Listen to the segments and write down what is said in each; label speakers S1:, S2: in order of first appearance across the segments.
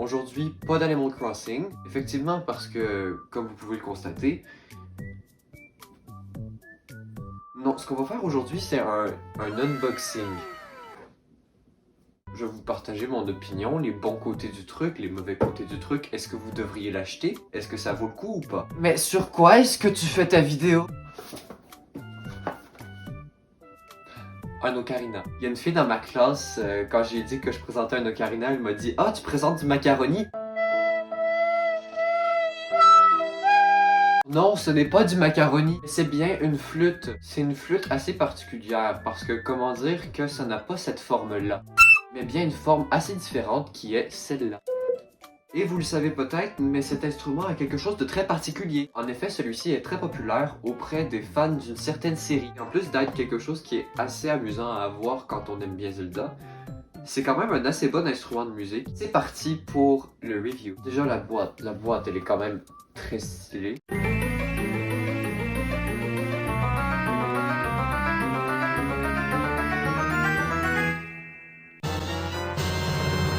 S1: aujourd'hui, pas d'Animal Crossing. Effectivement, parce que, comme vous pouvez le constater, non, ce qu'on va faire aujourd'hui, c'est un unboxing. Je vais vous partager mon opinion, les bons côtés du truc, les mauvais côtés du truc. Est-ce que vous devriez l'acheter? Est-ce que ça vaut le coup ou pas? Mais sur quoi est-ce que tu fais ta vidéo? Un ocarina. Il y a une fille dans ma classe, quand j'ai dit que je présentais un ocarina, elle m'a dit « Ah, tu présentes du macaroni? » Non, ce n'est pas du macaroni. C'est bien une flûte. C'est une flûte assez particulière parce que comment dire que ça n'a pas cette forme-là, mais bien une forme assez différente qui est celle-là. Et vous le savez peut-être, mais cet instrument a quelque chose de très particulier. En effet, celui-ci est très populaire auprès des fans d'une certaine série. En plus d'être quelque chose qui est assez amusant à voir quand on aime bien Zelda, c'est quand même un assez bon instrument de musique. C'est parti pour le review. Déjà la boîte elle est quand même très stylée.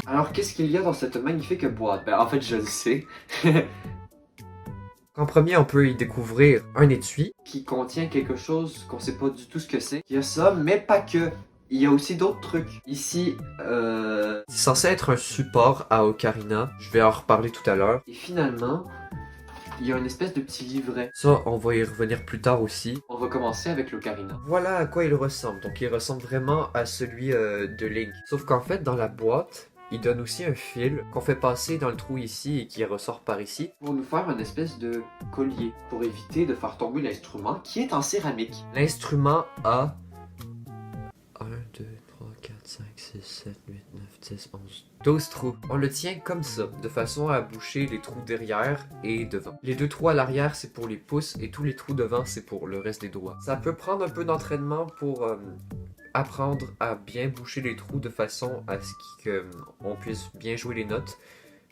S1: Alors qu'est-ce qu'il y a dans cette magnifique boîte? Ben en fait je le sais.
S2: En premier, on peut y découvrir un étui.
S1: Qui contient quelque chose qu'on sait pas du tout ce que c'est. Il y a ça, mais pas que. Il y a aussi d'autres trucs. Ici,
S2: C'est censé être un support à ocarina. Je vais en reparler tout à l'heure.
S1: Et finalement, il y a une espèce de petit livret.
S2: Ça, on va y revenir plus tard aussi.
S1: On va commencer avec l'ocarina.
S2: Voilà à quoi il ressemble. Donc, il ressemble vraiment à celui de Link. Sauf qu'en fait, dans la boîte, il donne aussi un fil qu'on fait passer dans le trou ici et qui ressort par ici.
S1: Pour nous faire une espèce de collier. Pour éviter de faire tomber l'instrument qui est en céramique.
S2: L'instrument a 1, 2, 3, 4, 5, 6, 7, 8, 9, 10, 11, 12 trous. On le tient comme ça, de façon à boucher les trous derrière et devant. Les deux trous à l'arrière, c'est pour les pouces et tous les trous devant, c'est pour le reste des doigts. Ça peut prendre un peu d'entraînement pour apprendre à bien boucher les trous de façon à ce qu'on puisse bien jouer les notes.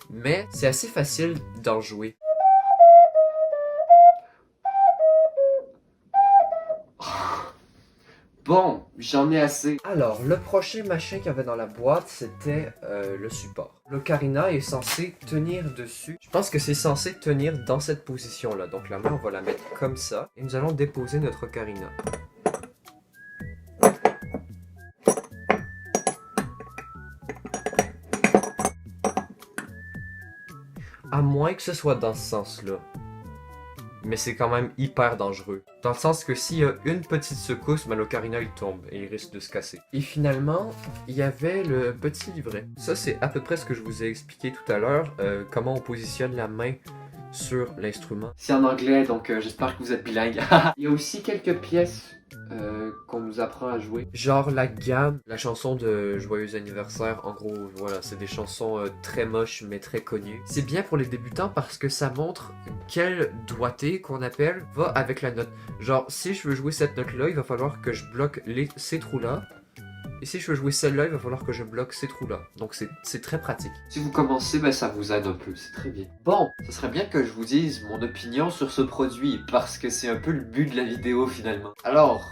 S2: Mais c'est assez facile d'en jouer.
S1: Bon, j'en ai assez.
S2: Alors, le prochain machin qu'il y avait dans la boîte, c'était le support. L'ocarina est censé tenir dessus. Je pense que c'est censé tenir dans cette position-là. Donc la main, on va la mettre comme ça. Et nous allons déposer notre ocarina. À moins que ce soit dans ce sens-là. Mais c'est quand même hyper dangereux. Dans le sens que s'il y a une petite secousse, ben, l'ocarina il tombe et il risque de se casser. Et finalement, il y avait le petit livret. Ça, c'est à peu près ce que je vous ai expliqué tout à l'heure, comment on positionne la main sur l'instrument.
S1: C'est en anglais, donc j'espère que vous êtes bilingue. Il y a aussi quelques pièces qu'on nous apprend à jouer.
S2: Genre la gamme, la chanson de Joyeux anniversaire, en gros, voilà, c'est des chansons très moches mais très connues. C'est bien pour les débutants parce que ça montre quel doigté qu'on appelle va avec la note. Genre, si je veux jouer cette note-là, il va falloir que je bloque ces trous-là. Et si je veux jouer celle-là, il va falloir que je bloque ces trous-là. Donc c'est très pratique.
S1: Si vous commencez, ben ça vous aide un peu, c'est très bien. Bon, ça serait bien que je vous dise mon opinion sur ce produit, parce que c'est un peu le but de la vidéo finalement. Alors,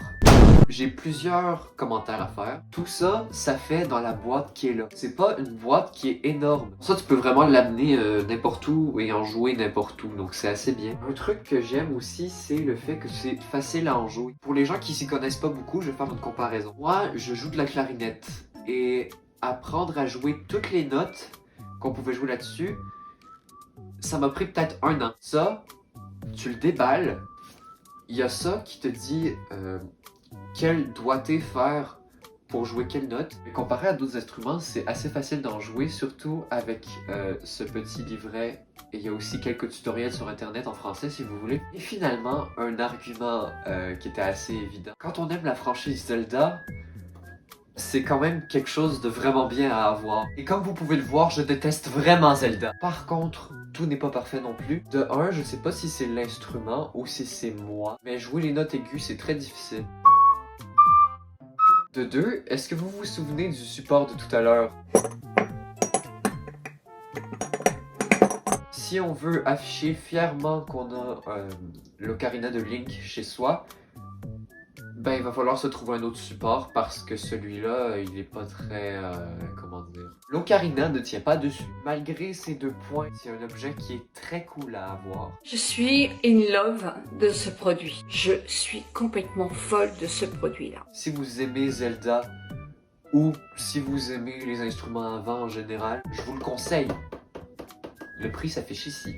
S1: j'ai plusieurs commentaires à faire. Tout ça, ça fait dans la boîte qui est là. C'est pas une boîte qui est énorme. Ça, tu peux vraiment l'amener n'importe où et en jouer n'importe où, donc c'est assez bien. Un truc que j'aime aussi, c'est le fait que c'est facile à en jouer. Pour les gens qui s'y connaissent pas beaucoup, je vais faire une comparaison. Moi, je joue de la clarinette et apprendre à jouer toutes les notes qu'on pouvait jouer là-dessus, ça m'a pris peut-être 1 an. Ça, tu le déballes, il y a ça qui te dit quel doigté faire pour jouer quelle note. Mais comparé à d'autres instruments, c'est assez facile d'en jouer, surtout avec ce petit livret. Et il y a aussi quelques tutoriels sur internet en français si vous voulez. Et finalement, un argument qui était assez évident. Quand on aime la franchise Zelda, c'est quand même quelque chose de vraiment bien à avoir. Et comme vous pouvez le voir, je déteste vraiment Zelda. Par contre, tout n'est pas parfait non plus. De un, je sais pas si c'est l'instrument ou si c'est moi, mais jouer les notes aiguës, c'est très difficile. De deux, est-ce que vous vous souvenez du support de tout à l'heure? Si on veut afficher fièrement qu'on a l'ocarina de Link chez soi, Ben, il va falloir se trouver un autre support parce que celui-là, il est pas très... comment dire... L'ocarina ne tient pas dessus. Malgré ces 2 points, c'est un objet qui est très cool à avoir.
S3: Je suis in love de ce produit. Je suis complètement folle de ce produit-là.
S1: Si vous aimez Zelda, ou si vous aimez les instruments à vent en général, je vous le conseille. Le prix s'affiche ici.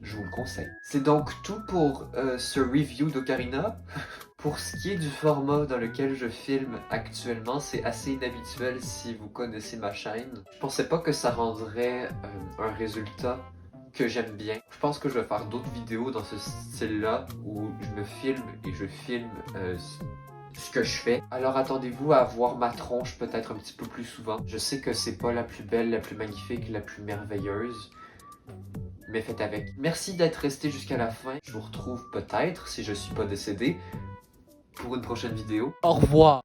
S1: Je vous le conseille. C'est donc tout pour ce review d'Ocarina. Pour ce qui est du format dans lequel je filme actuellement, c'est assez inhabituel si vous connaissez ma chaîne. Je pensais pas que ça rendrait un résultat que j'aime bien. Je pense que je vais faire d'autres vidéos dans ce style-là où je me filme et je filme ce que je fais. Alors attendez-vous à voir ma tronche peut-être un petit peu plus souvent. Je sais que c'est pas la plus belle, la plus magnifique, la plus merveilleuse, mais faites avec. Merci d'être resté jusqu'à la fin. Je vous retrouve peut-être, si je suis pas décédé, pour une prochaine vidéo.
S4: Au revoir.